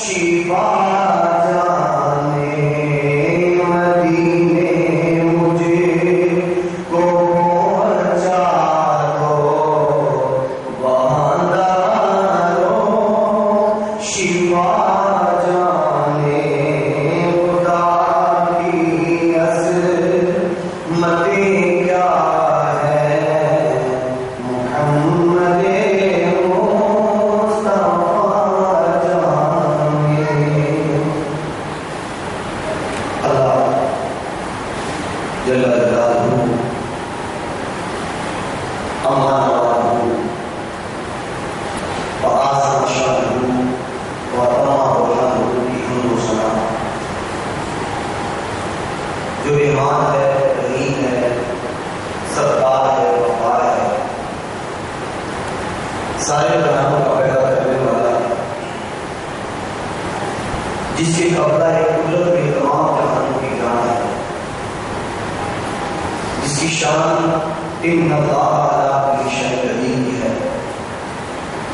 شفا جانے مدینے مجھے کو پہنچا دو باندارو شفا جانے خدا کی عظمت کیا ہے محمد جل جلالہ امان والہ وآسم شانہ وتمام برہانہ کی حمد و ثنا. جو ایمان ہے، رحیم ہے، ستار ہے، وفار ہے، سارے جہانوں کا پیدا کرنے والا ہے، جس کے قبضہ قدرت میں تمام جہانوں کی جان ہے، جس کی شان ان اللہ علی کل شیء قدیر ہے،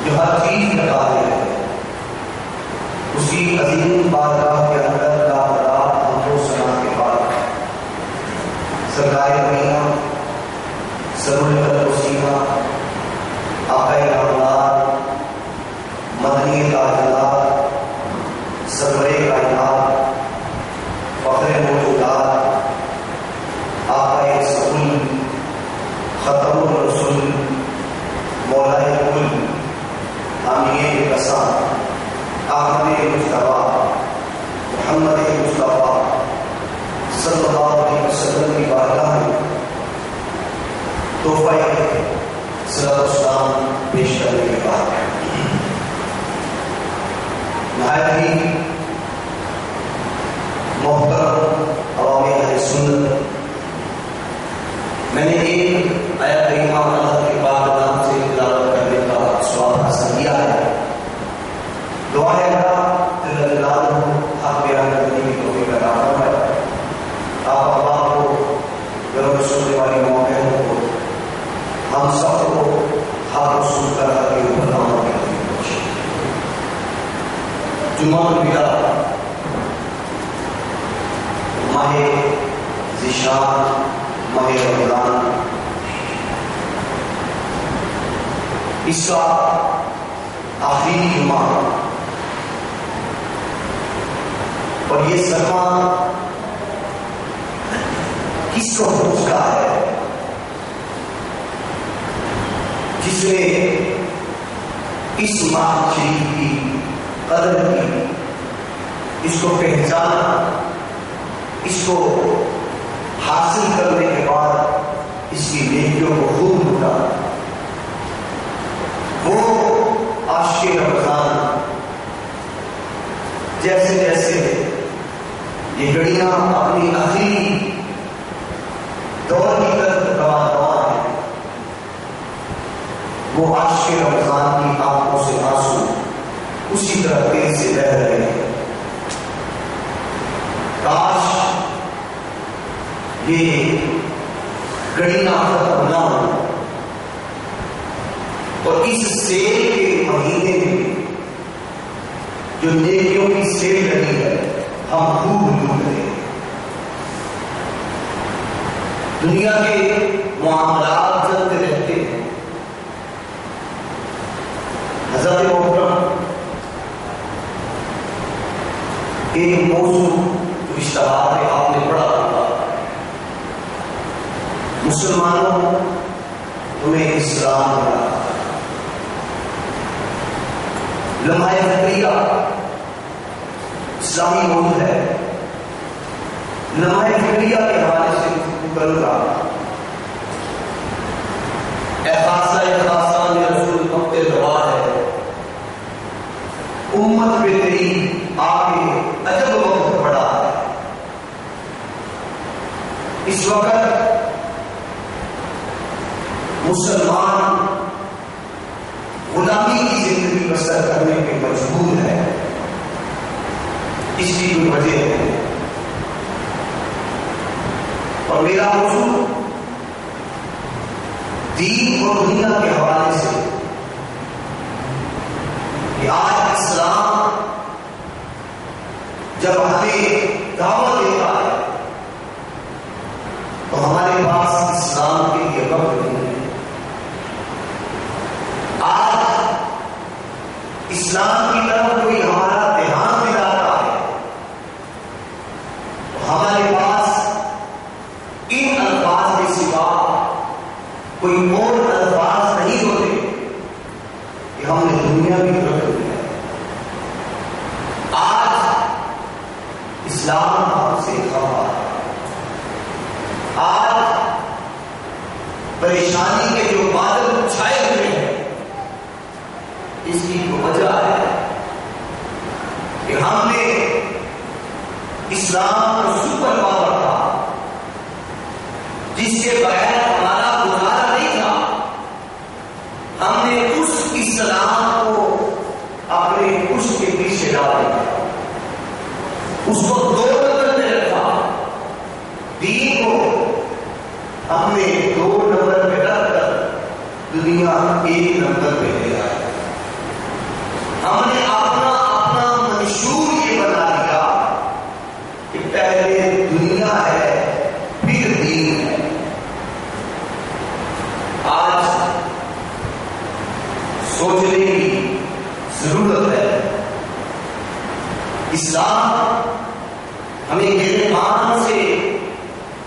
جو ہر چیز کا قادر ہے. اسی عظیم بارگاہ کے اندر لاکھ حمد و ثنا کے بعد سرکار مدینہ سرور قلب و سینہ آقا نامدار مدنی تاجدار سرور کائنات فخر موجودات آقا سکول ختم الرسول مولا کل حامی قسم احمد مصطفیٰ محمد مصطفیٰ صلی اللہ علیہ وسلم کی بارگاہ میں تحفہ صلاۃ و سلام پیش کرنے کے بعد نہایت ہی محترم عوام اہل سنت، میں نے ایک آیت کریمہ اللہ کے پاک نام سے تلاوت کرنے کا ثواب حاصل کیا ہے. دعا ہے اللہ جل جلالہ حق بیان کرنے کی توفیق عطا فرمائے. آپ اللہ کو گرم سننے والی مومنوں کو ہم سب کو حق سن کر کے اوپر عمل کرنے کی کوشش. جمعہ الوداع ماہ ذیشان ماہ رمضان اس کا آخری جمعہ اور یہ سرما کس کو پوچھتا ہے جس نے اس ماہ شریف کی قدر کی، اس کو پہچانا، اس کو حاصل کرنے کے بعد اس کی نیکیوں کو خوب لوٹا. وہ عاشق رمضان جیسے جیسے یہ گھڑیاں اپنی آخری دور کی طرف رواں ہیں، وہ عاشق رمضان کی آنکھوں سے آنسو اسی طرح تیز سے بہہ رہے ہیں. کاش یہ گھڑیاں ختم نہ ہو اور اس سیل کے مہینے میں جو نیکیوں کی سیل لگی ہے ہم خوب لوٹ رہے ہیں. دنیا کے معاملات چلتے رہتے ہیں. حضرت محترم ایک موضوع جو اشتہار ہے آپ نے پڑھا ہوگا، مسلمانوں تمہیں اسلام ملا. لمحہ فکریہ اسلامی موضوع ہے. لمحہ فکریہ کے حوالے سے گفتگو کروں گا. اے خاصہ خاصان رسول وقت دعا ہے، امت پہ تیری آگے عجب وقت پڑا ہے. اس وقت مسلمان غلامی کی زندگی بسر کرنے پہ مجبور ہے. اس کی کوئی وجہ ہے اور میرا موضوع دین اور دنیا کے حوالے سے کہ آج اسلام جب ہمیں دعوت دیتا ہے تو ہمارے پاس اسلام کے لیے وقت نہیں ہے. آج اسلام کی طرف کوئی ہمارا دھیان دلاتا ہے تو ہمارے پاس ان الفاظ کے سوا کوئی اور الفاظ نہیں ہوتے کہ ہم نے دنیا کی طرف دیا ہے. آج اسلام ہم سے خفا ہے. آج پریشانی کے جو بادل چھائے ہوئے ہیں اس کی وجہ ہے کہ ہم نے اسلام کو سپر پاور تھا جس کے بغیر ہمارا گزارا نہیں تھا. ہم نے اس اسلام کو اپنے اس کے پیچھے ڈال دیا, اس کو 2 نمبر میں رکھا. دین کو ہم نے 2 نمبر پہ رکھ کر دنیا 1 نمبر پہ لے آئی. ہم نے اپنا منشور یہ بنا لیا کہ پہلے دنیا ہے پھر دین ہے. آج سوچنے کی ضرورت ہے. اسلام ہمیں گرفان سے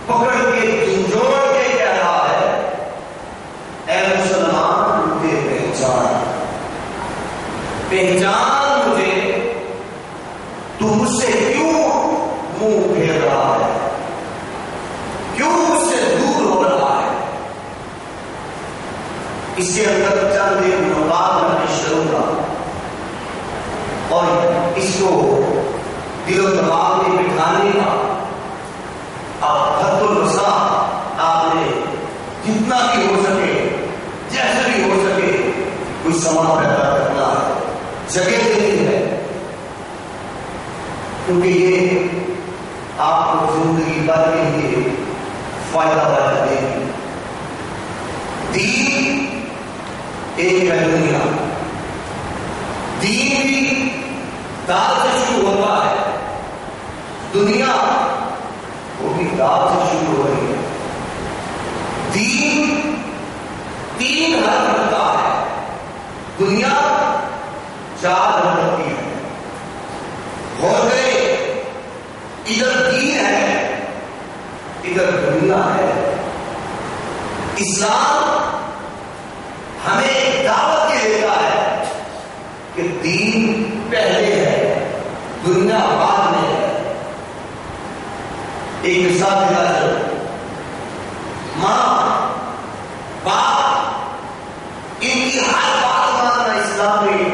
پکڑ کے جھنجھوڑ کے کہہ رہا ہے, اے مسلمان مجھے پہچان مجھے, تو مجھ سے کیوں منہ پھیر رہا ہے, کیوں مجھ سے دور ہو رہا ہے. اس کے اندر چند ایک نقاط میں پیش کروں گا اور اس کو دل و دماغ میں بٹھانے کا آپ حد الوسع آپ نے جتنا بھی ہو سکے جیسے بھی ہو سکے کوئی سما پیدا کرنا ہے, جگہ دینی ہے, کیونکہ یہ آپ کو زندگی بھر کے لیے فائدہ والا دے گی. دین ایک ہے دنیا, دین بھی دال سے شروع ہوتا ہے, دنیا وہ بھی دال سے شروع ہو رہی ہے. دین 3 حرف رکھتا ہے, دنیا 4 حرف رکھتی ہے. ہو گئے ادھر دین ہے ادھر دنیا ہے. اسلام ہمیں ایک دعوت یہ دیتا ہے کہ دین پہلے ہے دنیا بعد میں ہے. ایک مثال دیتا ہے, ماں باپ ان کی ہر بات ماننا اسلام نے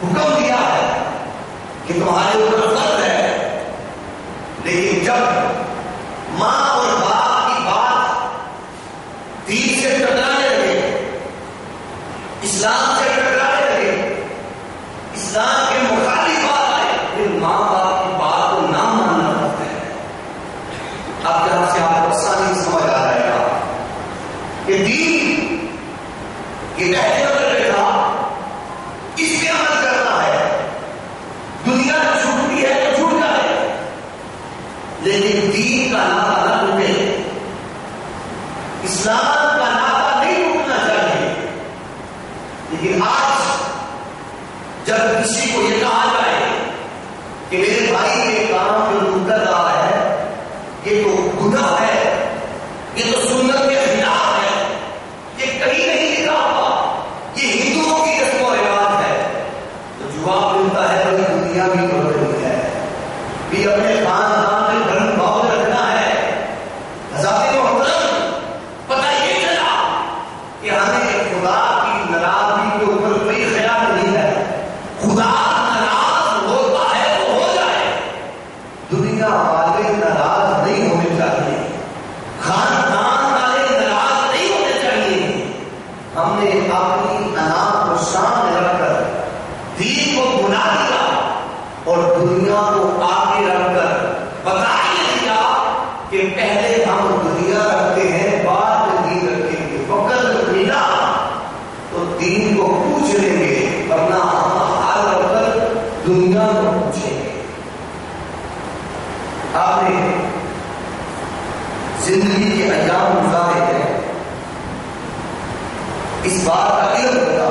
حکم دیا ہے کہ تمہارے اوپر فرض ہے. لیکن جب ماں اور باپ کی بات دین سے ٹکرانے لگے, اسلام سے ٹکرانے لگے, اسلام کے مخالف بات آئے, پھر ماں باپ کی بات کو نہ ماننا پڑتا ہے. اب جہاں سے آپ کو آسانی سمجھ آ رہا ہے کہ دین یہ رہنے والے تھا, اس پہ عمل کرنا ہے. دنیا چھوٹتی ہے تو چھوٹ جائے, لیکن دین کا ناطا نہ ٹوٹے. اسلام کا ناطا نہیں ٹوٹنا چاہیے. لیکن آج جب کسی کو یہ کہا جائے کہ میرے بھائی یہ کام جو تم کر رہا ہے یہ تو گناہ ہے, یہ تو سنت کے خلاف ہے, یہ کہیں نہیں لکھا ہوا, یہ ہندوؤں کی رسم و رواج ہے, تو جواب ملتا ہے بھائی دنیا بھی بڑھ رہی ہے, بھی اپنے خاندان میں دھرم بھاؤ رکھنا ہے. حضرات محترم, پتہ یہ چلا کہ ہمیں خدا کی ناراضگی کے اوپر کوئی خیال نہیں ہے. خدا ناراض ہوتا ہے تو ہو جائے, دنیا والے ناراض نہیں ہونے چاہیے, خاندان والے ناراض نہیں ہونے چاہیے. ہم نے اپنی انا کو سامنے رکھ کر دین کو بنا دیا اور دنیا کو آگے رکھ کر بتا ہی دیا کہ پہلے ہم دنیا رکھتے ہیں بعد میں دین رکھیں گے. وقت ملا تو دین کو پوچھ لیں گے, ورنہ ہم حال رکھ کر دنیا کو پوچھیں گے. نے زندگی کے ایام گزارے ہیں، اس بات کا علم ہوگا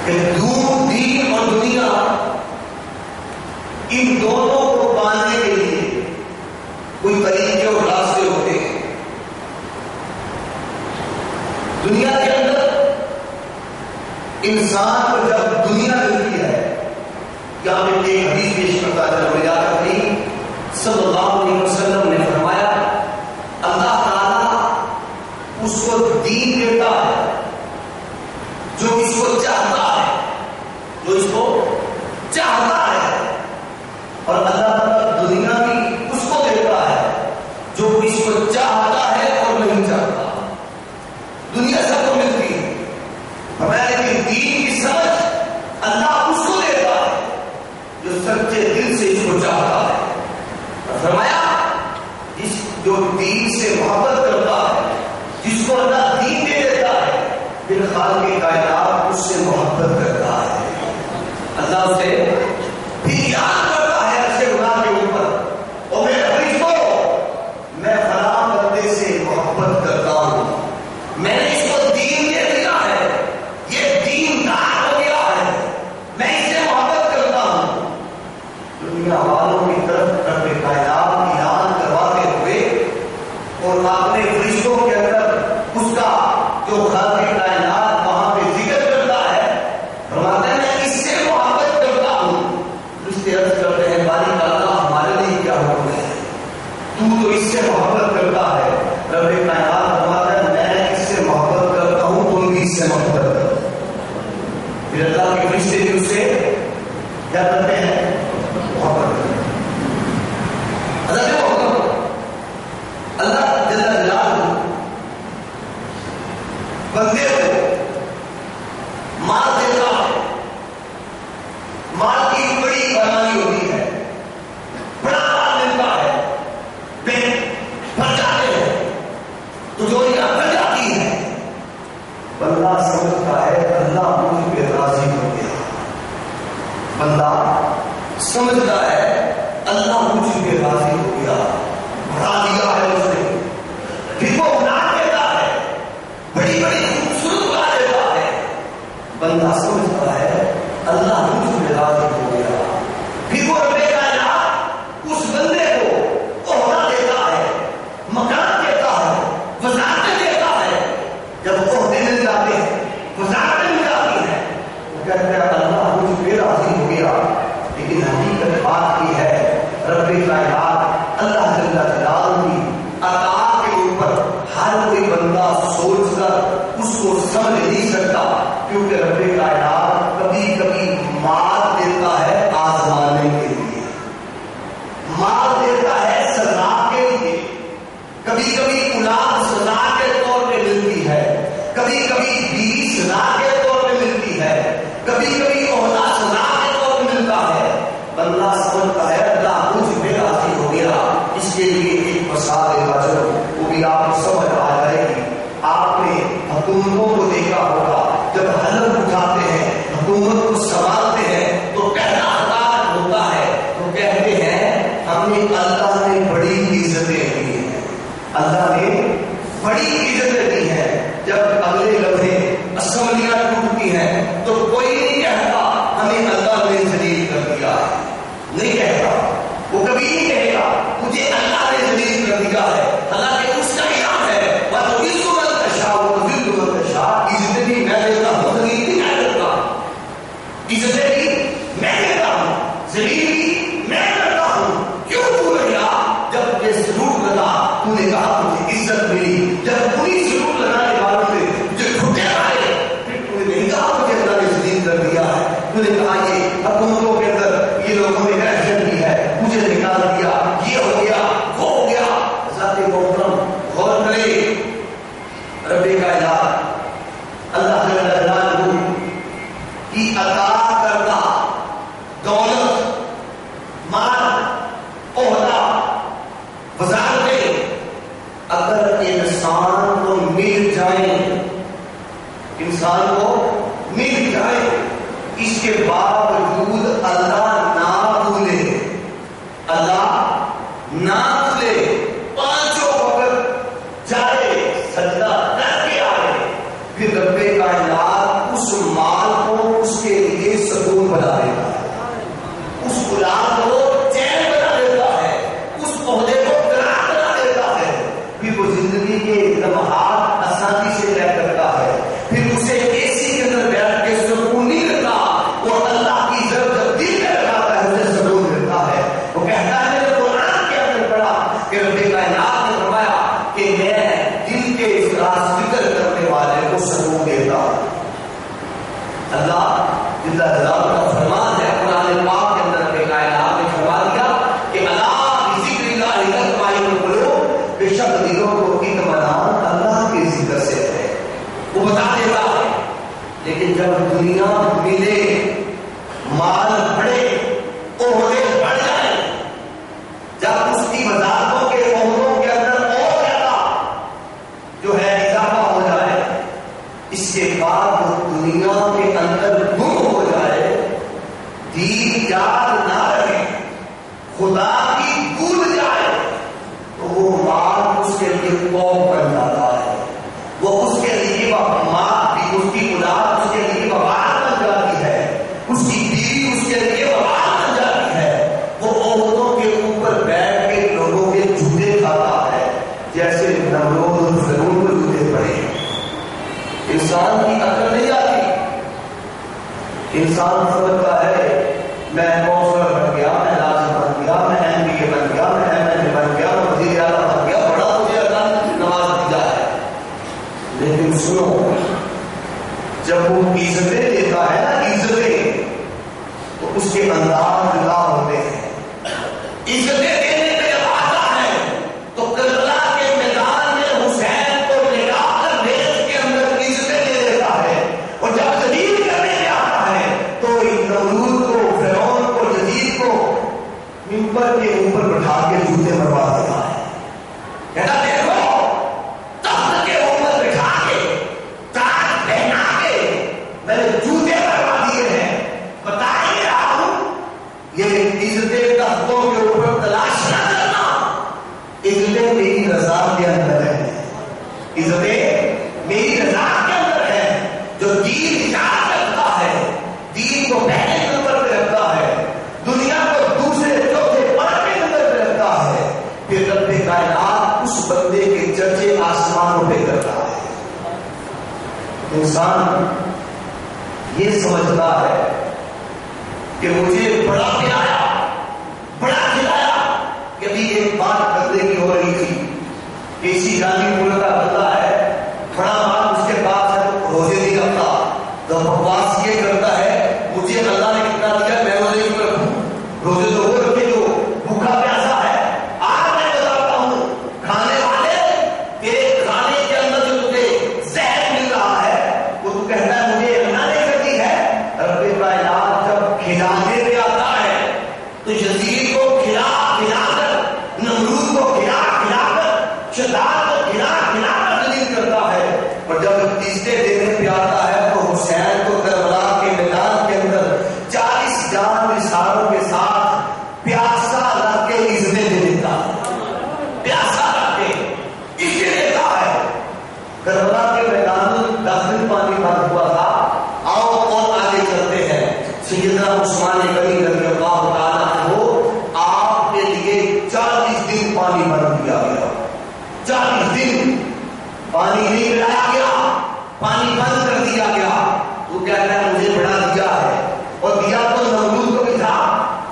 کہ دین اور دنیا ان دونوں کو پانے کے لیے کوئی طریقے اور راستے ہوتے ہیں۔ دنیا کے اندر انسان کو جب دنیا ملتی ہے، یہاں پہ ایک حدیث پیش کرتا ہے نبی کریم صلی اللہ علیہ وسلم نے فرمایا اللہ تعالیٰ اس کو دین دیتا ہے جو اس کو چاہتا ہے، جو اس کو چاہتا ہے، اور اللہ تعالیٰ دنیا بھی اس کو دیتا ہے جو اس کو چاہتا ہے اور نہیں چاہتا۔ دنیا سب کو ملتی ہے، لیکن دین کی سمجھ اللہ اس کو دیتا ہے جو سچے دل سے اس کو چاہتا ہے۔ فرمایا جو دین سے محبت کرتا ہے، جس کو اللہ دین دے دیتا ہے، پھر خالق کائنات اس سے محبت کرتا ہے، اللہ اسے بھی یاد کرتا ہے اچھے گناہ کے اوپر، اور میں میں فلاں بندے سے محبت کرتا ہوں، میں نے اس کو دین دے دیا ہے، یہ دیندار ہو گیا ہے، میں اس سے محبت کرتا ہوں۔ دنیا والوں کی طرف رب کائنات اعلان کرواتے ہوئے اور اپنے فرشتوں کے اندر اس کا جو خالق کائنات وہاں پہ ذکر کرتا ہے، فرماتے ہیں میں اس سے محبت کرتا ہوں۔ رشتے عرض کرتے ہیں باری تعالیٰ ہمارے لیے کیا حکم ہے، تو اس سے محبت کرتا ہے۔ رب کائنات فرماتا ہے میں اس سے محبت کرتا ہوں، تم بھی اس سے محبت کرو۔ پھر اللہ کے فرشتے بھی اس سے کیا کرتے ہیں، محبت کرتے ہیں۔ اللہ جل جلالہ بندے کو مال دیتا ہے، مال کی بڑی بڑائی ہوتی ہے، بڑا مال ملتا ہے، پیٹ بھر جاتے ہیں، تجوریاں بھر جاتی ہے، بندہ سمجھتا ہے اللہ مجھ پہ راضی ہو گیا، بندہ سمجھتا ہے اللہ مجھ پہ راضی ہو گیا، بڑھا دیا ہے اس نے، پھر وہ بنا دیتا ہے، بڑی بڑی خوبصورت بنا دیتا ہے، بندہ سمجھتا ہے اللہ مجھ پہ راضی ہو گیا، پھر وہ رب کائنات اس بندے کو عہدہ دیتا ہے، مکان دیتا ہے، وزارتیں دیتا ہے۔ جب عہدے مل جاتے ہیں، وزارتیں مل جاتی ہیں، وہ کہتے ہیں اللہ مجھ پہ راضی ہو گیا، لیکن حقیقت بات کی ہے رب کائنات اللہ جل جلالہ کی عطا کے اوپر ہر کوئی بندہ سوچ کر اس کو سمجھ نہیں سکتا، کیونکہ رب کائنات کبھی کبھی مال دیتا ہے آزمانے کے لیے، مال دیتا ہے سزا کے لیے، کبھی کبھی اولاد سزا کے طور پہ ملتی ہے، کبھی کبھی بیوی سزا کے طور پہ ملتی ہے، کبھی کبھی عہدہ سزا کے طور پہ ملتا ہے۔ بندہ سمجھتا ہے اللہ مجھ پہ راضی ہو گیا، اس کے لیے ایک مثال اجر وہ بھی آپ کو سمجھ آ جائے گی۔ آپ نے حکومتوں کو دیکھا ہوگا جب حلف اٹھاتے ہیں، حکومت کو سنبھالتے ہیں، تو پہلا خطاب ہوتا ہے تو کہتے ہیں ہمیں اللہ نے بڑی عزتیں دی ہیں، اللہ نے بڑی عزتیں دی ہیں۔ جب اگلے لمحے اسمبلیاں ٹوٹتی ہیں تو کوئی نہیں کہتا ہمیں اللہ نے ذلیل کر دیا ہے، نہیں کہتا، وہ کبھی نہیں کہے گا مجھے اللہ نے ذلیل کر دیا ہے، حالانکہ اس کا اعلان ہے وَتُعِزُّ مَن تَشَاءُ وَتُذِلُّ مَن تَشَاءُ، عزتیں بھی میں دیتا ہوں، ذلیل بھی میں کرتا ہوں، عزتیں بھی میں دیتا ہوں، ذلیل بھی میں کرتا ہوں۔ کیوں تو رہا جب یہ سلوک لگا تو نے کہا مجھے عزت ملی، جب پوری سلوک لگانے والوں نے جو ٹھٹے آئے پھر تو نے نہیں کہا مجھے اللہ نے ذلیل کر دیا ہے، تو نے کہا یہ حکومتوں کے اندر یہ لوگوں نے ایکشن کی ہے، مجھے نکال دیا، یہ ہو گیا وہ ہو گیا۔ ذات محترم غور کرے، رب کائنات اللہ جل جلالہ کی عطا کردہ دولت، مال، عہدہ، وزارتیں اگر انسان کو مل جائیں، انسان کو مل جائے، اس کے باوجود اللہ نہ بھولے جلدہ جلال کا فرمان ہے قرآن پاک کے اندر کے کائنات نے فرما دیا کہ اللہ ذکر اللہ تطمئن القلوب، بے شک دلوں کو اطمینان اللہ کے ذکر سے ہے. وہ بتا دیتا ہے لیکن جب دنیا ملے، مال بڑھے، عہدے بڑھ جائیں، جب اس کی وزارتوں کے عہدوں کے اندر اور زیادہ جو ہے اضافہ ہو جائے، اس کے بعد دنیا کے اندر گم ہو جائے، دین یاد نہ رہے، خدا کی بھول جائے، تو وہ مال اس کے لیے قوم بن جاتا ہے، وہ اس کے لیے ماں بھی، اس کی اولاد اس کے لیے وبال بن جاتی ہے، اس کی بیوی اس کے لیے وبال بن جاتی ہے. وہ عورتوں کے اوپر بیٹھ کے لوگوں کے جوتے کھاتا ہے جیسے نمرود اور فرعون کو جوتے پڑے. انسان کی عقل نہیں آتی. انسان سمجھتا ہے میں کونسلر بن گیا، میں لازم بن گیا، میں MBA بن گیا، میں MLA بن گیا، میں وزیر اعلیٰ بن گیا، بڑا مجھے اللہ نے نواز دیا ہے. لیکن سنو، جب وہ عزتیں دیتا ہے نا، عزتیں، تو اس کے انداز جدا ہوتے ہیں. عزتیں دینے پہ جب آتا ہے تو کربلا کے میدان میں حسین کو لگا کر ریت کے اندر عزتیں دے دیتا ہے، اور جب ذلیل کرنے میں آتا ہے تو نمرود کو، فرعون کو، یزید کو منبر کے اوپر بٹھا کے جوتے مروا دیتا ہے. کہتا دیکھو تخت کے اوپر بٹھا کے، تاج پہنا کے میں نے جوتے مروا دیے ہیں. بتا ہی رہا ہوں یہ عزتیں تختوں کے اوپر تلاش نہ کرنا، عزتیں میری رضا کے اندر ہے، عزتیں میری رضا کے اندر ہے. جو دین یاد رکھتا ہے، دین کو پہلے نمبر پہ رکھتا ہے، دنیا کو دوسرے چوتھے پانچویں نمبر پہ رکھتا ہے، پھر رب کائنات اس بندے کے چرچے آسمانوں پہ کرتا ہے. انسان یہ سمجھتا ہے کہ مجھے بڑا پلایا، بڑا کھلایا. کبھی ایک بات بندے کی ہو رہی تھی کہ اسی گاندھی پور کا بندہ ہے، بڑا مال اس کے پاس ہے، روزے نہیں رکھتا، تو بکواس یہ کرتا ہے مجھے اللہ نے کتنا دیا، میں روزے کیوں رکھوں؟ روزے تو وہ رکھے جو بھوکا پیاسا ہے. آج میں بتاتا ہوں، کھانے والے تیرے کھانے کے اندر جو تجھے زہر مل رہا ہے وہ تو کہتا ہے مجھے اللہ نے کر دی ہے. رب کائنات جب کھلانے پہ آتا ہے تو یزید کو کھلا کھلا کر، نمرود کو کھلا کھلا کر، شداد کو کھلا کھلا کر ذلیل کرتا ہے. اور جب عزتیں دینے پہ آتا ہے تو حسین کو کربلا کے میدان کے اندر 40 جان نثاروں کے ساتھ پیاسا رکھ کے عزتیں دے دیتا ہے. پیاسا رکھ کے عزتیں دیتا ہے. کربلا کے میدان میں 10 دن پانی بند ہوا تھا. آؤ اور آگے چلتے ہیں. سیدنا عثمان غنی رضی اللہ تعالیٰ عنہ، آپ کے لیے 40 دن پانی بند کیا گیا. 40 دن پانی نہیں پلایا گیا، پانی بند کر دیا گیا. تو کہتا ہے مجھے بڑا دیا ہے، اور دیا تو نمرود کو بھی تھا،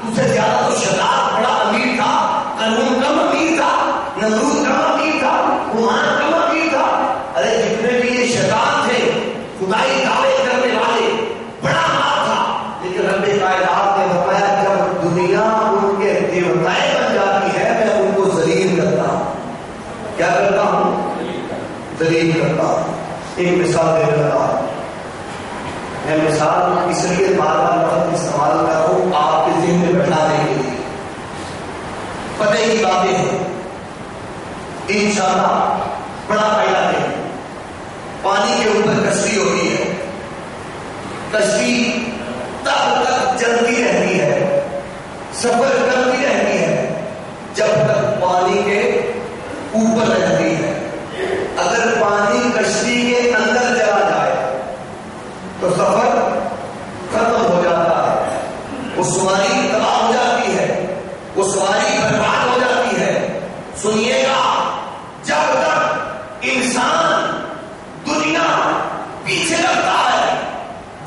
تجھ سے زیادہ تو شداد بڑا امیر تھا، قانون کم امیر تھا، نمرود کم امیر تھا، عمان کم امیر تھا. ارے جتنے بھی یہ شیطان تھے، خدائی دعوے کرنے والے، بڑا مال تھا. لیکن رب کائنات نے فرمایا جب دنیا ان کے دیوتائیں بن جاتی ہے میں ان کو ذلیل کرتا ہوں. کیا کرتا ہوں؟ ذلیل کرتا ہوں. ایک مثال دے رہا ہوں. میں مثال اس لیے بار بار لفظ استعمال کر رہا ہوں آپ کے ذہن میں بٹھانے کے لیے. پتہ کی باتیں ہیں. انشاءاللہ بڑا پہلا دن پانی کے اوپر کشتی ہوتی ہے. کشتی تب تک چلتی رہتی ہے، سفر کرتی رہتی ہے جب تک پانی کے اوپر رہتی ہے. اگر پانی کشتی کے اندر چلا جائے تو سفر ختم ہو جاتا ہے، وہ سواری تباہ ہو جاتی ہے، وہ سواری برباد ہو جاتی ہے. سنیے گا، جب تک انسان دنیا پیچھے رکھتا ہے،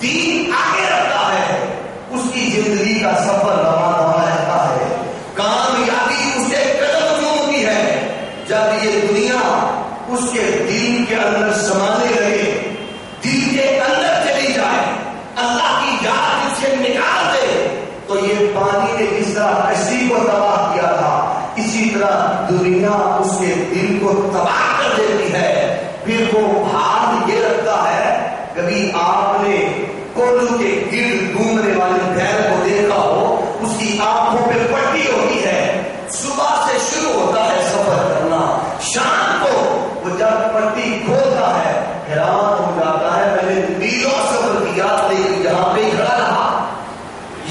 دین آگے رکھتا ہے، اس کی زندگی کا سفر رواں رواں رہتا ہے. کامیابی اسے قدم چومتی ہے جب یہ دنیا اس کے دین کے اندر سمانے لگے، دین کے اندر چلی جائے، اللہ تو یہ پانی نے جس طرح کشتی کو تباہ کیا تھا، اسی طرح دنیا اس کے دل کو تباہ کر دیتی ہے۔ پھر وہ حال یہ رکھتا ہے، کبھی آپ نے کولو کے گرد گھومنے والی بھیڑ کو دیکھا ہو، اس کی آنکھوں پہ پٹی ہوتی ہے، صبح سے شروع ہوتا ہے سفر کرنا، شام کو وہ جب پٹی کھولتا ہے حیران ہو جاتا ہے، میں نے میلوں سفر کیا لیکن یہاں پہ کھڑا رہا،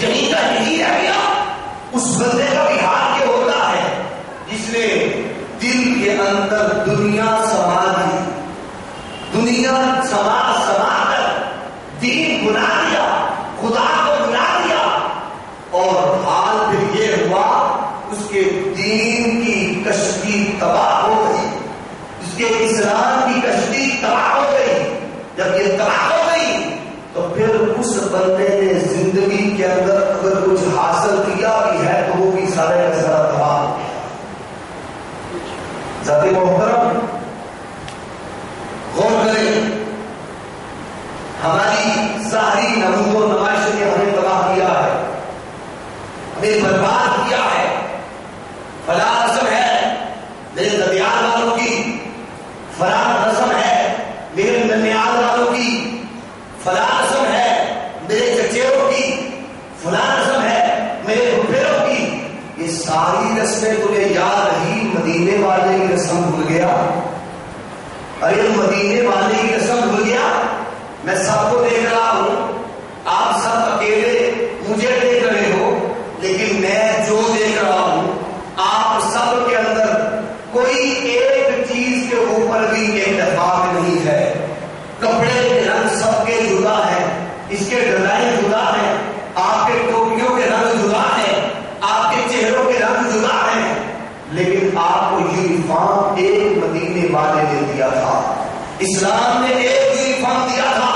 یہیں کا یہی رہ گیا۔ اس بندے کا بھی حال یہ ہوتا ہے جس نے دل کے اندر دنیا سما دی، دنیا سما کر دین بنا دیا، خدا کو بنا دیا، اور حال پھر یہ ہوا اس کے دین کی کشتی تباہ ہو گئی، اس کے اسلام کی کشتی تباہ ہو گئی۔ جب یہ تباہ ہو گئی تو پھر اس بندے نے زندگی کے اندر اگر کچھ حاصل کیا بھی ہے تو وہ بھی سارے کا سارا تباہ ہو گیا۔ ذات محترم غور کریں، ہماری ظاہری نمود و نمائش نے ہمیں تباہ کیا ہے، ہمیں برباد کیا ہے۔ فلاں رسم ہے میرے ددیال والوں کی، فلاں رسم ہے میرے ننیال والوں کی، فلاں رسم ہے میرے چچیروں کی، فلاں رسم ہے میرے پھپھیروں کی۔ یہ ساری رسمیں تمہیں یاد رہی، مدینے والے کی رسم بھول گیا؟ ارے مدینے والے کی رسم بھول گیا؟ میں سب کو دیکھ رہا ہوں، آپ سب اکیلے مجھے دیکھ رہے ہو، لیکن میں جو دیکھ رہا ہوں آپ سب کے اندر کوئی ایک چیز کے اوپر بھی اتفاق نہیں ہے۔ کپڑے کے رنگ سب کے جدا ہیں، اس کے ڈیزائن جدا ہیں، آپ کے ٹوپیوں کے رنگ جدا ہیں، آپ کے چہروں کے رنگ جدا ہیں، لیکن آپ کو یونیفارم ایک مدینے والے نے دیا تھا، اسلام نے ایک یونیفارم دیا تھا۔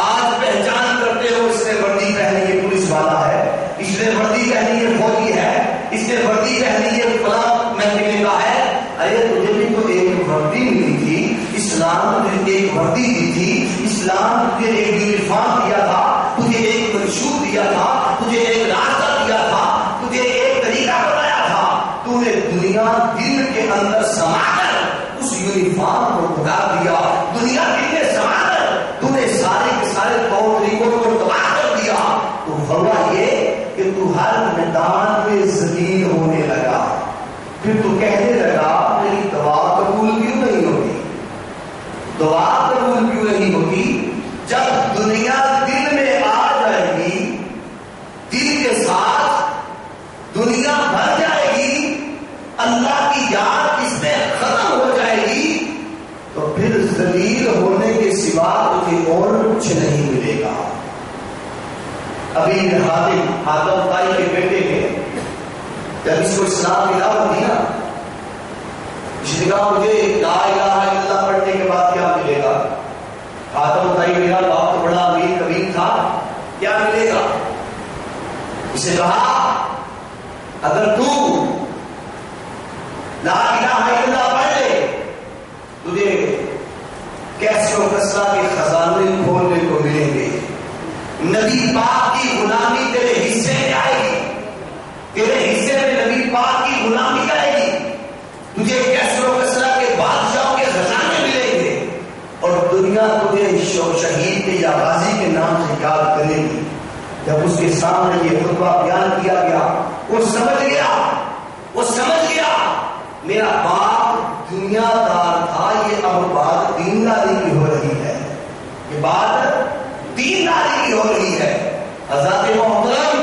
آج پہچان کرتے ہو، اس نے وردی پہنی ہے پولیس والا ہے، اس نے وردی پہنی ہے فوجی ہے، اس نے وردی پہنی ہے فلاں محکمے کا ہے۔ ارے تجھے بھی تو ایک وردی ملی تھی، اسلام نے ایک وردی دی تھی، اسلام نے ایک یونیفارم دیا تھا، تجھے ایک منشور دیا تھا، تجھے ایک راستہ دیا تھا، تجھے ایک طریقہ بتایا تھا، تو نے دنیا دل کے اندر سما کر اس یونیفارم کو اتار دیا، دنیا دل میں سما کر تو نے سارے کے سارے طور طریقوں کو تباہ کر دیا۔ تو ہوا یہ کہ تو ہر میدان میں ذلیل ہونے لگا، پھر تو کہنے لگا میری دعا قبول کیوں نہیں ہوتی، دعا قبول کیوں نہیں ہوتی؟ جب دنیا دل میں آ جائے گی، دل کے ساتھ دنیا بھر جائے گی، اللہ کی یاد اس میں ختم ہو جائے گی، تو پھر ذلیل ہونے کے سوا تجھے اور کچھ نہیں ملے گا۔ ابھی حاتم طائی کے بیٹے نے جب اس کو اسلام کی دعوت دیا، اس نے کہا مجھے لا الہ الا اللہ پڑھنے کے بعد کیا ملے گا؟ حاتم طائی میرا باپ تو بڑا امیر کبیر تھا، کیا ملے گا؟ اس نے کہا اگر تو لا الہ الا اللہ پڑھ لے، تجھے کیسر و کسرا کے خزانے کھولنے کو ملیں گے، نبی پاک کی غلامی تیرے حصے میں آئے گی، تیرے حصے میں نبی پاک کی غلامی آئے گی، تجھے کیسر و کسرا کے بادشاہوں کے خزانے ملیں گے، اور دنیا تجھے شہید کے یا غازی کے نام سے یاد کرے گی۔ جب اس کے سامنے یہ خطبہ بیان کیا گیا، وہ سمجھ گیا میرا باپ دنیا دار تھا، یہ اب بات دینداری کی ہو رہی ہے، یہ بات دینداری کی ہو رہی ہے۔ حضرات محترم،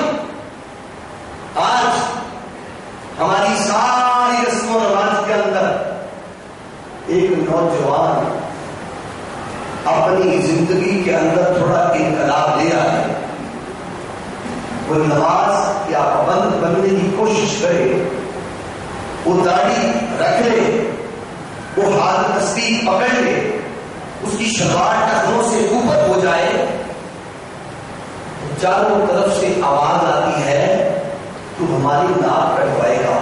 آج ہماری ساری رسم و رواج کے اندر ایک نوجوان اپنی زندگی کے اندر تھوڑا انقلاب لے آئے، وہ نماز یا پابند بننے کی کوشش کرے، وہ داڑھی رکھ لے، وہ ہاتھ تسبیح پکڑ لے، اس کی شلوار ٹخنوں سے اوپر ہو جائے، چاروں طرف سے آواز آتی ہے تو ہماری ناک کٹوائے گا۔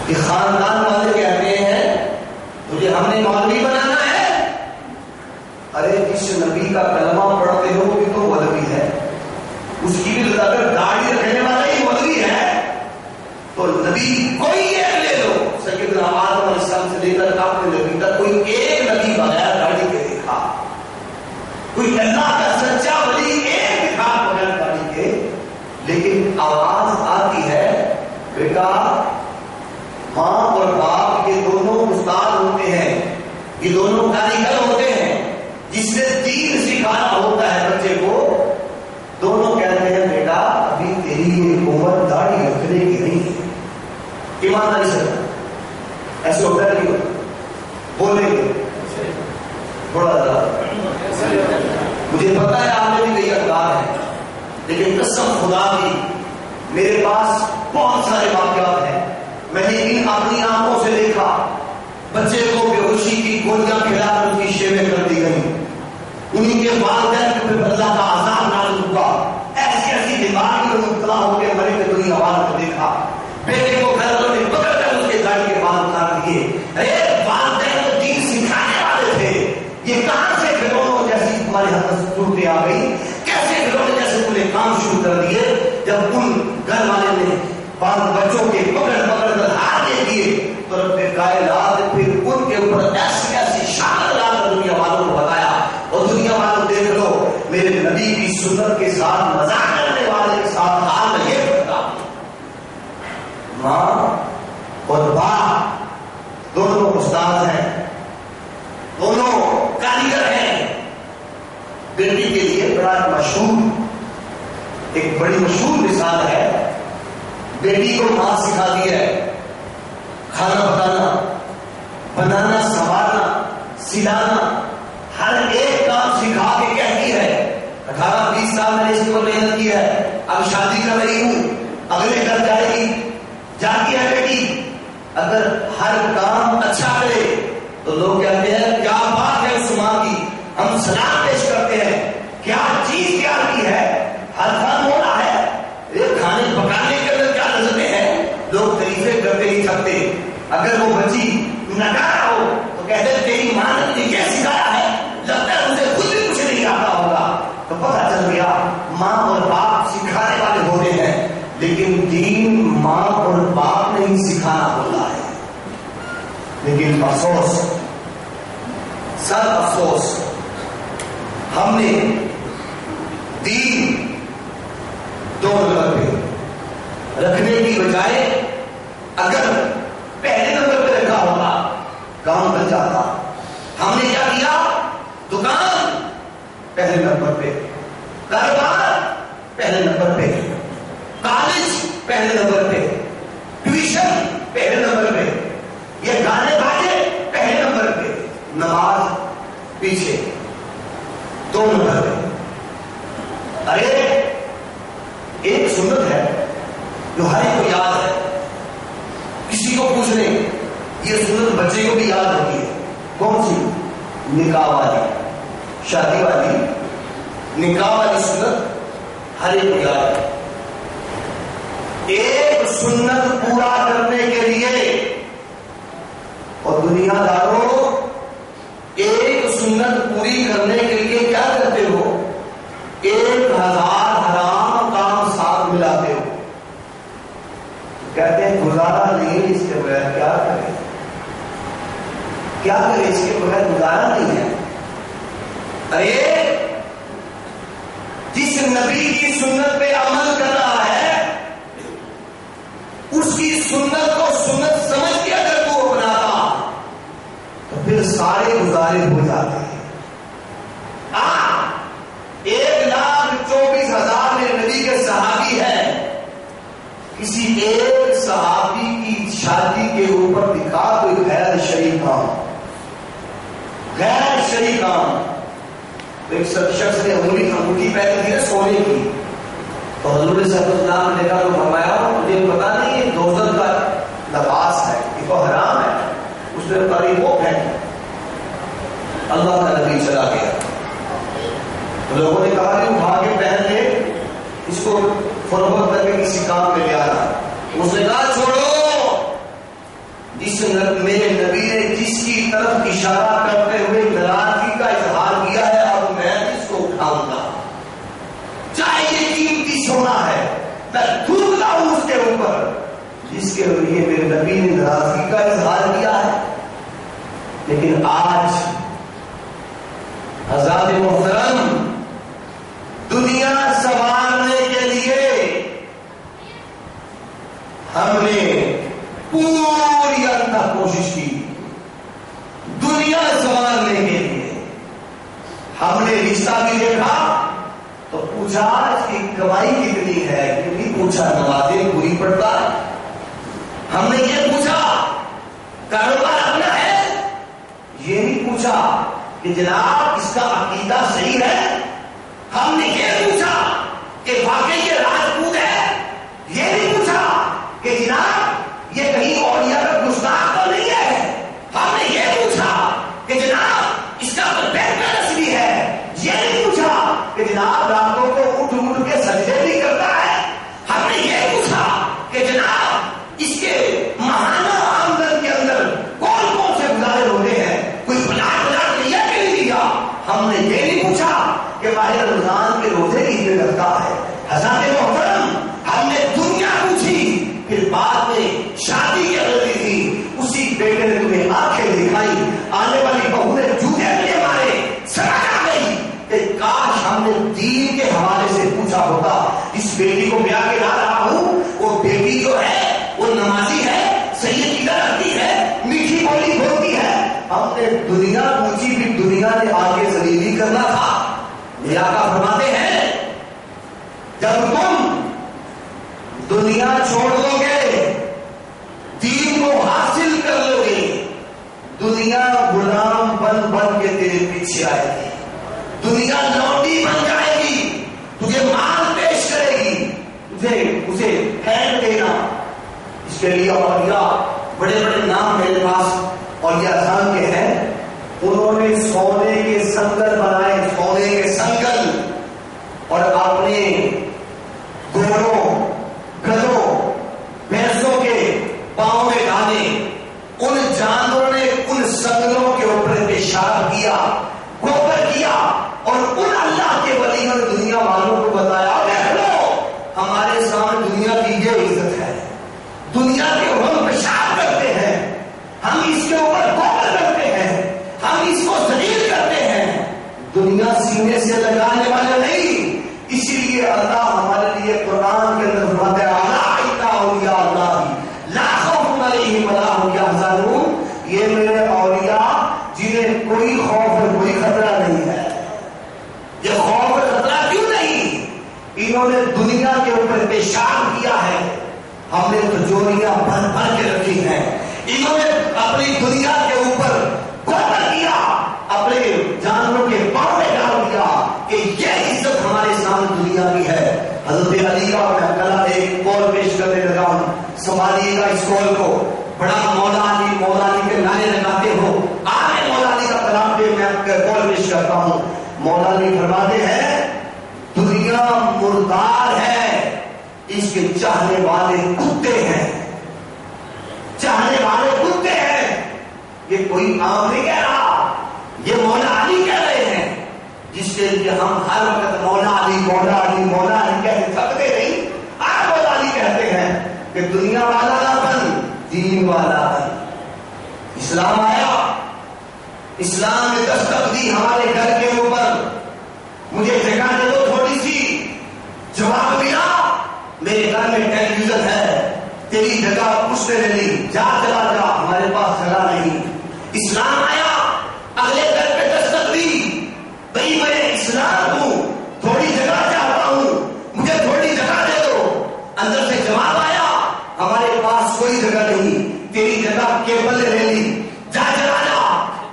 کہ خاندان والے کہتے ہیں تجھے ہم نے مولوی بنانا ہے؟ ارے جس نبی کا کلمہ پڑھتے ہو وہ بھی تو مولوی ہے، اس کی بھی اگر داڑھی نبی کوئی ایک لے لو، سیدنا آدم علیہ السلام سے لے کر اپنے نبی تک کوئی ایک نبی بغیر داڑھی کے دیکھا، کوئی اللہ کا سچا ولی ایک دکھا بغیر داڑھی کے، لیکن آواز آتی ہے بیٹا ماں اور باپ یہ دونوں استاد ہوتے ہیں، یہ دونوں کاریگر ہوتے ہیں، جس سے دین سکھانا ہوتا ہے بچے کو، دونوں کہتے ہیں بیٹا ابھی تیری یہ عمر داڑھی رکھنے کی نہیں ہے، ایمانداری سے ایسے ہوتا ہے نہیں بولیں گے تھوڑا ذرا، مجھے پتا ہے آپ نے بھی کئی اخبار ہیں، لیکن قسم خدا کی میرے پاس بہت سارے واقعات ہیں، میں نے ان اپنی آنکھوں سے دیکھا، بچے کو بے ہوشی کی گولیاں کھلا کر ان کی شیویں کر دی گئی، انہیں کے والدین کو اللہ کا عذاب نازل ہوا، ایسی ایسی بیماری میں مبتلا ہو کے مرے کے دنیا والوں کو دیکھا، بیٹے کو گھر والوں نے پکڑ کر اس کے داڑھی کے بال اتار دیے، والدین تو دین سکھانے والے تھے، یہ کہاں سے کھلونوں جیسی تمہارے ہاتھ صورتیں آ گئی، کیسے کھلونے جیسے تم نے کام شروع کر دیے، جب ان گھر والے نے بچوں کے پکڑ کر ہاتھ دے دیے تو رب کائنات پھر ان کے اوپر ایسی ایسی شان لا کر دنیا والوں کو بتایا، اور دنیا والوں دیکھ لو میرے نبی کی سنت کے ساتھ مذاق کرنے والے کے ساتھ حال میں یہ کرتا، ماں اور باپ دونوں استاد ہیں، دونوں کاریگر ہیں، بیٹی کے لیے بڑا مشہور ایک بڑی مشہور مثال ہے، بیٹی کو ماں سکھاتی ہے کھانا پکانا، بنانا، سنوارنا، سلانا، ہر ایک کام سکھا کے کہتی ہے 18-20 سال میں نے اس کو محنت کی ہے، اب شادی کر رہی ہوں، اگلے گھر جائے گی، جاتی ہے بیٹی، اگر ہر کام اچھا کرے تو لوگ کہتے ہیں کیا بات ہے اس ماں کی، ہم سلام پیش کرتے ہیں، کیا چیز کیا کی ہے، ہر کام ہو رہا ہے، یہ کھانے پکانے کے اندر کیا لذتیں ہیں، لوگ تعریفیں کرتے ہی تھکتے، اگر وہ بچی ناکارہ ہو تو کہتے ہیں تیری ماں نے تجھے کیا سکھایا ہے، لگتا ہے اسے خود بھی کچھ نہیں آتا ہوگا، تو پتہ چل گیا ماں اور باپ سکھانے والے ہوتے ہیں، لیکن دین ماں اور باپ نے ہی سکھانا ہوتا ہے، لیکن افسوس، سب افسوس، ہم نے دین 2 نمبر پہ رکھنے کی بجائے اگر پہلے نمبر پہ رکھا ہوتا کام بن جاتا، ہم نے کیا کیا، دکان پہلے نمبر پہ، کاروبار پہلے نمبر پہ، کالج پہلے نمبر پہ، ٹیوشن پہلے نمبر پہ، یہ گانے باجے پہلے نمبر پہ، نماز پیچھے 2 نمبر پہ۔ ارے ایک سنت ہے جو ہر ایک کو یاد ہے، کسی کو پوچھ لیں یہ سنت بچے کو بھی یاد ہوتی ہے، کون سی؟ نکاح والی، شادی والی، نکاح والی سنت ہر ایک کو یاد ہے۔ ایک سنت پورا کرنے کے لیے، اور دنیا داروں ایک سنت پوری کرنے کے لیے کیا کرتے ہو، 1000 حرام کام ساتھ ملاتے ہو، کہتے ہیں گزارا نہیں اس کے بغیر کیا کرے، کیا کرے اس کے بغیر گزارا نہیں ہے۔ ارے جس نبی کی سنت پہ عمل کر رہا ہے اس کی سنت کو سنت سمجھ کے اگر تو اپناتا تو پھر سارے گزارے ہو جاتے ہیں۔ 1,24,000 میں نبی کے صحابی ہیں، کسی ایک صحابی کی شادی کے اوپر دکھا کوئی غیر شرعی کام، غیر شرعی کام، ایک شخص نے انگوٹھی پہنی تھی سونے کی، تو حضور صلی اللہ علیہ وسلم نے دیکھا تو فرمایا مجھے پتا نہیں یہ دوزخ کا لباس ہے، یہ تو حرام ہے، اس نے کہا وہ پہن، اللہ کا نبی چلا گیا، تو لوگوں نے کہا کہ اٹھا کے پہن لے، اس کو فروخت کر کے کسی کام میں لے آنا، اس نے کہا چھوڑو، جس میرے نبی نے جس کی طرف اشارہ کرتے ہوئے ناراضگی کا اظہار کیا ہے اب میں اس کو اٹھاؤں گا، چاہے یہ قیمتی سونا ہے میں تھوک لاؤں اس کے اوپر، جس کے لیے میرے نبی نے ناراضگی کا اظہار کیا ہے. لیکن آج حضرات محترم دنیا سنوارنے کے لیے ہم نے پوری اندھا کوشش کی. دنیا سنوارنے کے لیے ہم نے رشتہ بھی دیکھا تو پوچھا اس کی کمائی کتنی ہے, کتنی پوچھا نمازیں پوری پڑتا ہے. ہم نے یہ پوچھا کاروبار اپنا ہے, یہ نہیں پوچھا کہ جناب اس کا عقیدہ صحیح ہے. ہم نے یہ پوچھا کہ واقعی یہ راجپوت ہے, یہ نہیں پوچھا کہ جناب یہ کہیں اولیاء کا گستاخ تو نہیں ہے. ہم نے یہ پوچھا کہ جناب اس کا بیت کا نسلی ہے, یہ نہیں پوچھا کہ جناب راتوں کو اٹھ اٹھ کے سجدے بھی کرتا ہے. ہم نے یہ پوچھا کہ جناب اس کے ماہانہ آمدن کے اندر کون کون سے گزارے ہوتے ہیں, کوئی پلاٹ لیا کہ نہیں لیا. ہم نے یہ نہیں پوچھا کہ ماہ رمضان کے روزے کتنے لگتا ہے. حضرات محترم ہم نے دنیا پوچھی, پھر بعد میں شادی کی غلطی تھی, اسی بیٹے نے تمہیں آنکھیں دکھائی, آنے والی بہو نے جوتے لیے مارے. سمجھ آ گئی کہ کاش ہم نے دین کے حوالے سے پوچھا ہوتا. اس بیٹی کو بیاہ کے لا رہا ہوں, وہ بیٹی جو ہے وہ نمازی ہے, صحیح عقیدہ رکھتی ہے, میٹھی بولی بولتی ہے. ہم نے دنیا پوچھی, بھی دنیا نے آگے ذلیلی کرنا تھا. میرا آقا فرماتے ہیں جب تم دنیا چھوڑ دو گے, دین کو حاصل کر لو گے, دنیا غلام بن بن کے تیرے پیچھے آئے گی. دنیا لوٹی بن جائے گی, تجھے مال پیش کرے گی, تجھے اسے پھینک دینا. اس کے لیے اولیاء بڑے بڑے نام میرے پاس اولیاء اذان کے ہیں. انہوں نے سونے کے سنگل بنائے, سونے کے سنگل, اور اپنے گھوڑوں گدھوں بھینسوں کے پاؤں میں ڈالے. ان جانوروں نے ان سنگلوں کے اوپر پیشاب کیا, گوبر کیا, اور ان اللہ کے ولیوں نے دنیا والوں کو بتایا دیکھ لو ہمارے سامنے دنیا کی یہ عزت ہے. دنیا کے ہم پیشاب کرتے ہیں, ہم اس کے اوپر گوبر کرتے ہیں, ہم اس کو ذلیل کرتے ہیں. دنیا سینے سے لگانے والے نہیں. اسی لیے اللہ ہمارے لیے قرآن کے اندر فرماتا ہے اولیاء اللہ لا خوف علیہم ولا هم یحزنون. یہ میرے اولیاء جنہیں کوئی خوف اور کوئی خطرہ نہیں ہے. یہ خوف اور خطرہ کیوں نہیں؟ انہوں نے دنیا کے اوپر پیشاب کیا ہے, ہم نے تجوریاں بھر بھر کے رکھی ہیں. انہوں نے اپنی دنیا کے اوپر گوبر کیا, اپنے جانوروں کے پاؤں میں ڈال دیا کہ یہ عزت ہمارے سامنے دنیا کی ہے. حضرت علی کا میں کلام ایک قول پیش کرنے لگا ہوں, سنبھالیے گا اس قول کو. بڑا مولا علی کے نعرے لگاتے ہو, آج مولا علی کا کلام پہ میں قول پیش کرتا ہوں. مولا علی فرماتے ہیں دنیا مردار ہے, اس کے چاہنے والے کتے ہیں. چاہنے والے کتے ہیں. یہ کوئی عام نہیں کہہ رہا, یہ مولا علی کہہ رہے ہیں, جس کے لیے ہم ہر وقت مولا علی مولا علی مولا علی کہتے تھکتے نہیں. آج مولا علی کہتے ہیں کہ دنیا والا نہ بن, دین والا بن. اسلام آیا, اسلام نے دستک دی ہمارے گھر کے اوپر. مجھے جگہ دے دو تھوڑی سی. جواب ملا میرے گھر میں ٹیلی ویژن ہے, تیری جگہ اس نے لے لی, جا چلا جا, ہمارے پاس جگہ نہیں. اسلام آیا, اگلے گھر پہ دستک دی, بھئی میں اسلام ہوں, تھوڑی جگہ چاہتا ہوں, مجھے تھوڑی جگہ دے دو. اندر سے جواب آیا ہمارے پاس کوئی جگہ نہیں, تیری جگہ کیبل نے لے لی, جا چلا جا.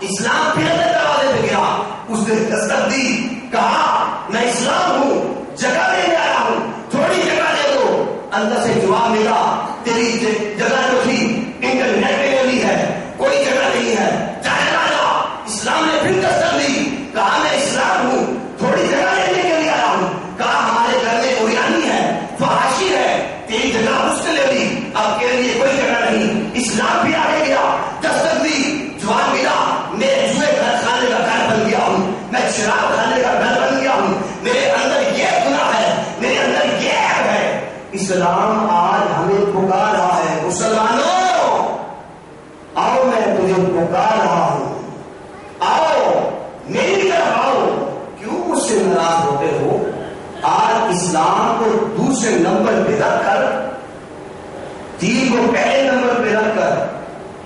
اسلام پھر دروازے پہ گیا, اس نے دستک دی, کہا میں اسلام ہوں, جگہ لینے آیا ہوں, تھوڑی جگہ دے دو. اندر سے جواب ملا تیری جگہ جو تھی انٹرنیٹ پہ لے لی ہے, کوئی جگہ نہیں ہے, جا چلا جا. اسلام نے پھر دستک دی, کہا میں اسلام ہوں, تھوڑی جگہ لینے کے لیے آیا ہوں. کہا ہمارے گھر میں بریانی ہے, فحاشی ہے, تیری جگہ اس نے لے لی, اب کے لیے کوئی جگہ نہیں. اسلام بھی آگے گیا, دستک دی, جواب ملا میں جوئے گھر کھانے کا گھر بن گیا ہوں, میں شراب کھانے کا گھر بن گیا ہوں, میرے اندر یہ گناہ ہے, میرے اندر یہ ہے. اسلام آج ہمیں پکار رہا ہے, مسلمانوں آؤ میں تجھے پکار رہا ہوں، آؤ میری طرف آؤ، کیوں مجھ سے ناراض ہوتے ہو؟ آج اسلام کو دوسرے نمبر پہ رکھ کر، دین کو پہلے نمبر پہ رکھ کر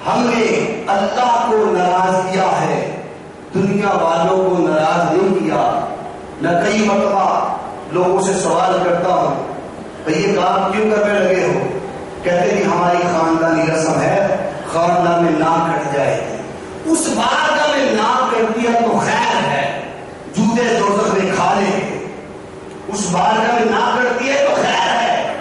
ہم نے اللہ کو ناراض کیا ہے، دنیا والوں کو ناراض نہیں کیا۔ میں کئی مرتبہ لوگوں سے سوال کرتا ہوں، بھئی یہ کام کیوں کرنے لگے ہو؟ کہتے ہیں ہماری خاندانی رسم ہے، خاندان میں ناک کٹ جائے گی۔ اس بارگاہ میں ناک کٹ دیا تو خیر ہے، جوتے دوزخ میں کھا لیں گے۔ اس بارگاہ میں ناک کٹ دیا تو خیر ہے،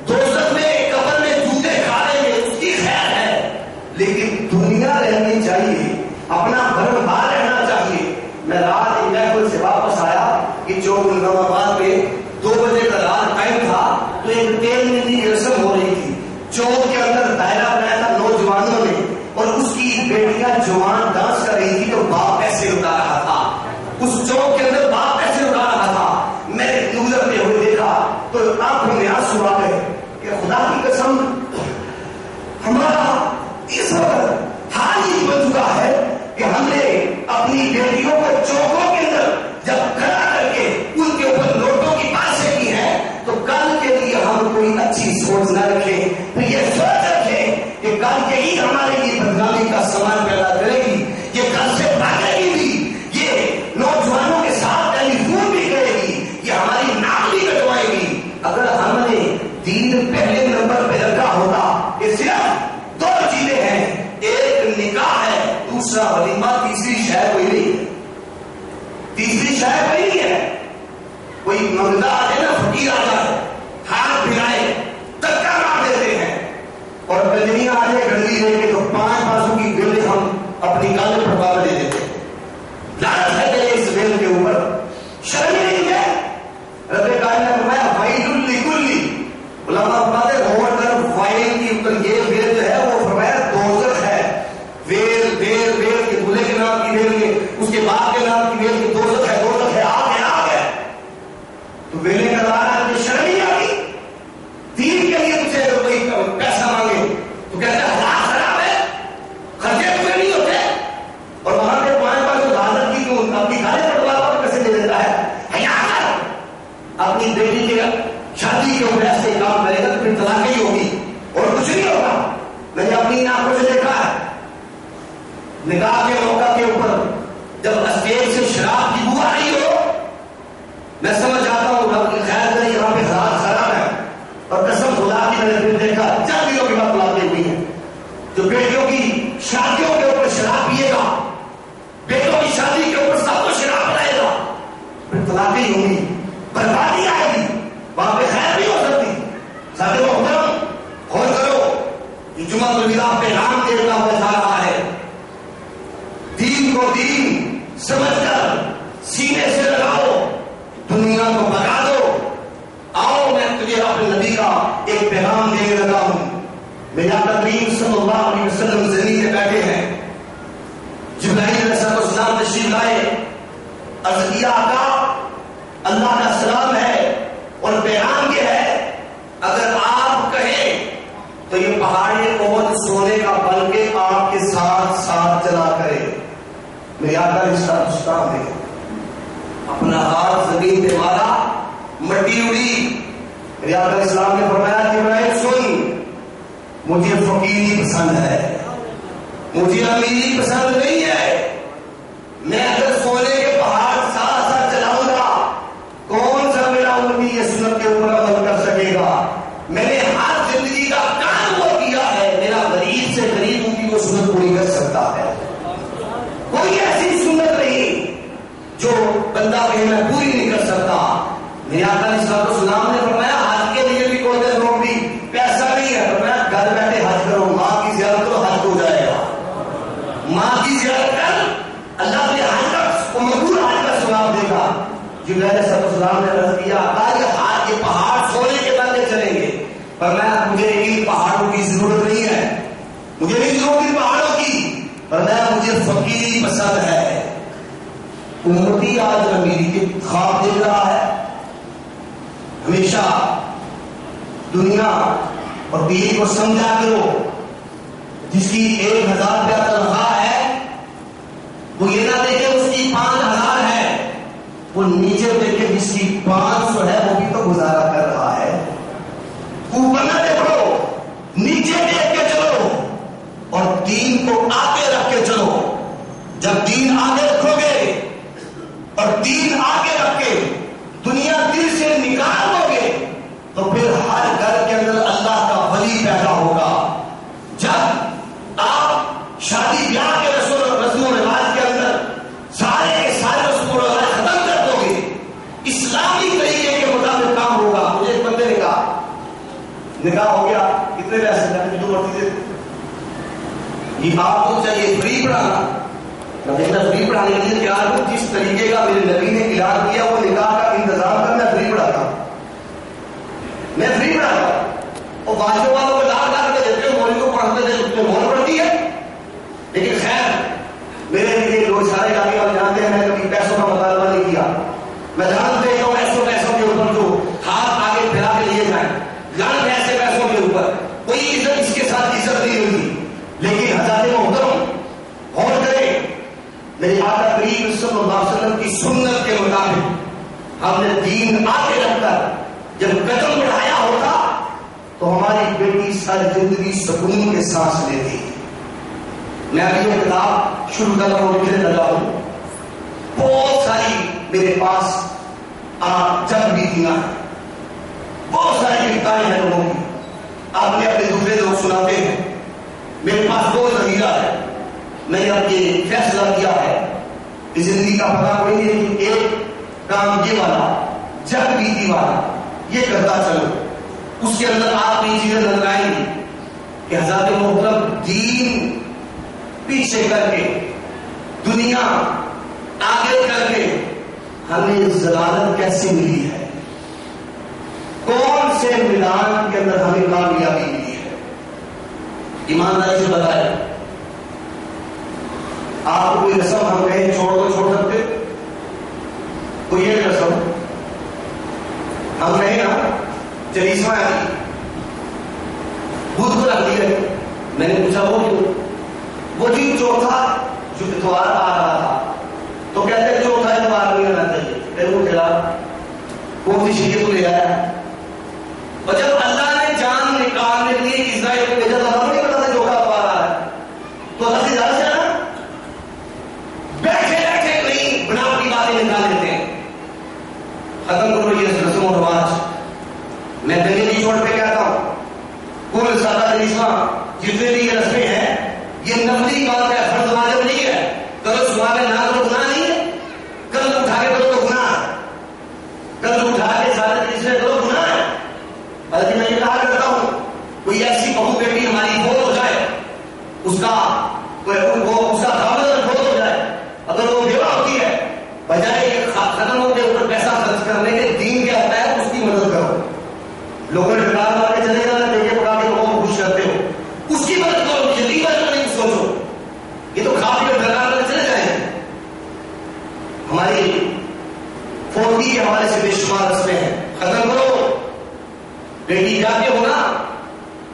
دوزخ میں قبر میں جوتے کھا لیں گے، اس کی خیر ہے، لیکن دنیا رہنی چاہیے، اپنا بھرم بھار رہنا چاہیے۔ میں رات ایک محفل سے واپس آیا کہ چوک نظامآباد پہ 2 بجے کا رات ٹائم تھا، تو ایک تیل ملنے کی رسم ہو رہی تھی۔ چوک کے اندر دائرہ بنایا تھا نوجوانوں نے، اور اس کی بیٹیاں جوان ڈانس کر رہی تھی تو باپ پیسے اٹھا رہا تھا۔ اس چوک کے اندر باپ پیسے اٹھا رہا تھا۔ میں نے گزرتے ہوئے دیکھا تو آنکھوں میں آنسو آ گئے کہ خدا کی قسم ہمارا اس وقت حال ہی بن چکا ہے کہ ہم نے اپنی بیٹیوں کو چوکوں کے اندر جب کھڑا کر کے ان کے اوپر نوٹوں کی باتیں کی ہیں، تو کل کے لیے ہم کوئی اچھی سوچ نہ رکھیں، تو یہ سوچ رکھیں کہ کل کے ہی ہمارے لیے بدنامی کا سامان پیدا کرے گی، یہ کل سے بھاگے گی بھی، یہ نوجوانوں کے ساتھ ٹیلی فون بھی کرے گی، یہ ہماری ناک بھی کٹوائے گی۔ اگر ہم نے دین پہلے نمبر پہ رکھا ہوتا کہ صرف 2 چیزیں ہیں، ایک نکاح ہے، دوسرا ولیمہ، تیسری شے کوئی نہیں ہے، تیسری شے کوئی نہیں ہے۔ کوئی منگتا آ جائے نا، فقیر آ جائے، ہاتھ پھرائے، دھکا مار دیتے ہیں، اور گجریاں آ جائے گندی لے کے تو 5 بازو کی گلے ہم اپنی گالے پر باندھ دے دیتے ہیں۔ لعنت ہے تیرے اس بیل کے اوپر، شرم نہیں ہے؟ رب کائنات نے فرمایا ویل لکل، علماء فرماتے ہیں غور کر، ویل کی اوپر یہ بیل جو ہے وہ فرمایا دوزخ ہے۔ ویل ویل ویل کے دولے کے نام کی ویل کے، اس کے باپ کے نام کی ویل کے، دوزخ ہے، دوزخ ہے، آگ ہے، آگ ہے۔ تو ویلے کا رہا ہے کہ شرم نہیں آتی؟ دین کے لیے تجھے اگر کوئی پیسہ مانگے تو کہتا ہے حالات خراب ہے، خرچے پورے نہیں ہوتے، اور وہاں پہ 5 بار حاضر کی تو اپنی گاڑی پٹوا کر پیسے دے دیتا ہے۔ اپنی بیٹی کے شادی کے اوپر ایسے کام کرے گا تو پھر طلاق ہی ہوگی اور کچھ نہیں ہوگا۔ میں نے اپنی آنکھوں سے دیکھا ہے، نکاح کے موقع کے اوپر جب اسٹیج سے شراب کی بو آ رہی ہو، میں سمجھ آتا ہوں رب کی خیر کرے یہاں پہ حالات خراب ہے، اور قسم خدا کی میں نے پھر دیکھا جلدیوں کی بات لاتے ہوئی ہے، جو بیٹیوں کی شادیوں کے اوپر شراب پیے گا، بیٹوں کی شادی کے اوپر سب کو شراب پلائے گا، پھر طلاق ہی ہوگی، بربادی آئے گی، وہاں پہ خیر نہیں ہو سکتی۔ ساتھ محترم غور کرو، یہ جمعہ الوداع پہ نام دیتا ہوا جا رہا ہے، دین کو دین سمجھ کر سینے سے لگاؤ، دنیا کو بگا دو۔ آؤ میں تجھے اپنے نبی کا ایک پیغام دینے لگا ہوں۔ میرے آقا کریم صلی اللہ علیہ وسلم زمین پہ بیٹھے ہیں، جبرائیل علیہ السلام تشریف لائے، عرض کیا آقا اللہ کا سلام ہے اور پیغام یہ ہے، اگر آپ کہیں تو یہ پہاڑی احد سونے کا بن کے آپ کے ساتھ ساتھ چلا کرے۔ میرے آقا علیہ السلام نے اپنا ہاتھ زمین پہ مارا، مٹی اڑی۔ میرے آقا علیہ السلام نے فرمایا کہ میں سن، مجھے فقیری پسند ہے، مجھے امیری پسند نہیں ہے۔ میں اگر سونے کے پہاڑ ساتھ ساتھ چلاؤں گا، کون سا میرا امتی یہ سنت کے اوپر عمل کر سکے گا؟ میں نے ہر زندگی کا کام وہ کیا ہے، میرا غریب سے غریب ان کی وہ سنت پوری کر سکتا ہے۔ کوئی ایسی سنت نہیں جو بندہ کہیں میں پوری نہیں کر سکتا۔ میرے آقا علیہ السلام نے فرمایا حج کے لیے بھی کوئی لوگ بھی پیسہ نہیں ہے، فرمایا گھر بیٹھے حج کرو، ماں کی زیارت کرو، حج ہو جائے گا۔ ماں کی زیارت کر، اللہ نے حج کا مقبول حج کا ثواب دے گا۔ جبرائیل علیہ السلام نے عرض کیا یہ پہاڑ سونے کے بندے چلیں گے، فرمایا مجھے ان پہاڑوں کی ضرورت نہیں ہے، مجھے نہیں ضرورت ان پہاڑوں کی، فرمایا مجھے فقیری پسند ہے۔ امتی آج امیری کے خواب دیکھ رہا ہے، ہمیشہ دنیا اور بیوی کو سمجھا کرو جس کی 1000 روپیہ تنخواہ ہے وہ یہ نہ دیکھے اس کی 5000 ہے، وہ نیچے دیکھے جس کی 500 ہے وہ بھی تو گزارا کر رہا ہے. اوپر نہ دیکھو، نیچے دیکھ کے چلو اور دین کو آگے رکھ کے چلو. جب دین آگے رکھو گے اور دین آگے رکھ کے دنیا دل سے نکال دو گے تو پھر ہر گھر کے اندر اللہ کا ولی پیدا ہوگا. جب آپ شادی بیاہ کے رسم و رواج کے اندر سارے رسم و رواج ختم کر دو گے، اسلامی طریقے کے مطابق کام ہوگا. مجھے ایک بندے نے کہا نکاح ہو گیا کتنے پیسے جو مرضی دے یہ آپ کو چاہیے فری پڑھانا. میں فری پڑھانے کے لیے تیار ہوں، جس طریقے کا میرے نبی نے اعلان کیا وہ نکاح کا انتظام کر میں فری پڑھاتا ہوں. میں فری پڑھاتا ہوں اور واجب والوں کو لاکھ کے دیتے ہو، مولوی کو پڑھتے تھے مول پڑتی ہے. لیکن خیر میرے لیے لوگ سارے علاقے والے جانتے ہیں میں کبھی پیسوں کا مطالبہ نہیں کیا. میں جانتے ہوں پیسوں کے اوپر جو ہاتھ آگے پھیلا کے لیے جائیں جان ایسے پیسوں کے اوپر کوئی عزت اس کے ساتھ عزت نہیں ہوگی. لیکن حضرت محترم غور کریں، میرے آقا کریم صلی اللہ علیہ وسلم کی سنت کے مطابق ہم نے دین آگے رکھ کر جب قدم بڑھایا ہوتا تو ہماری بیٹی ساری زندگی سکون کے سانس لیتی. میں ابھی یہ کتاب شروع کر رہا ہوں، لکھنے لگا ہوں. بہت ساری میرے پاس جب بیتیاں ہیں، بہت ساری کتابیں ہیں لوگوں کی. آپ نے اپنے دوسرے لوگ سناتے ہیں. میرے پاس دو ذریعہ ہے. میں نے اب یہ فیصلہ کیا ہے کہ زندگی کا پتہ کوئی نہیں ہے کہ ایک کام یہ والا جب بیتی والا یہ کرتا چلو. اس کے اندر آپ یہ چیزیں نظر آئیں گی کہ حضرت محترم دین پیچھے کر کے دنیا آگے کر کے ہمیں ضلالت کیسے ملی ہے، کون سے میدان کے اندر ہمیں کامیابی ملی ہے. ایمانداری سے بتائیں، آپ کو کوئی رسم ہم کہیں چھوڑ دو چھوڑ سکتے؟ کوئی ایک رسم ہم کہیں نا چلیسواں آئی بدھ کو رکھ دی ہے. میں نے پوچھا وہ کیوں؟ وہ دن چوتھا جو اتوار آ رہا تھا تو کہتے چوتھا اتوار نہیں آنا چاہیے. پھر وہ کہا کون سی شریعت کو لے آیا؟ اور جب اللہ نے جان نکالنے کے لیے اسرائیل کو بھیجا تو ہم نہیں پتا تھا چوتھا اتوار آ رہا ہے تو اللہ سے زیادہ سے آنا بیٹھے بیٹھے نہیں بناوٹی باتیں نکال دیتے ہیں. ختم کرو یہ رسم و رواج. میں دلیل چھوڑ پہ کہتا ہوں کل سادہ چلیسواں جتنے بھی یہ رسمیں ہیں یہ نفلی بات ہے، فرض واجب نہیں ہے. کرو صبح میں نہ کرو گناہ نہیں ہے، کل اٹھا کے کرو تو گناہ ہے، کل اٹھا کے سادہ چلیسویں کرو گناہ ہے. بلکہ میں یہ کہا کرتا ہوں کوئی ایسی بہو بیٹی ہماری فوت ہو جائے، اس کا خامد فوت ہو جائے، اگر وہ بیوہ ہوتی ہے بجائے کہ ختم ہو کے اوپر پیسہ خرچ کرنے کے دین کیا ہوتا ہے اس کی مدد کرو. لوگوں نے ڈکار مار کے چلے جانا دیکھے پکا کے لوگوں کو خوش کرتے ہو، اس کی مدد کرو. جدید بات نہیں سوچو یہ تو کھا پی کر ڈکار مار کے چلے جائیں. ہماری فوتی کے حوالے سے بے شمار رسمیں ہیں، ختم کرو. بیٹی جاتے ہو نا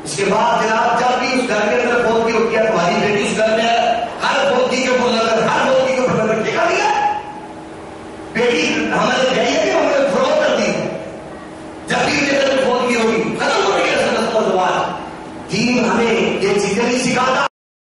اس کے بعد جناب جب بھی اس گھر کے اندر فوتی ہوتی ہے تمہاری بیٹی اس گھر میں ہے، ہر فوتی کے اوپر نظر، ہر فوتی کے اوپر نظر ٹھیکا دیا. بیٹی ہمارے گئی ہے کہ ہم نے فروغ کر دی. جب بھی فوت کی ہوگی ختم ہو گئی. دین ہمیں یہ چیزیں نہیں سکھاتا.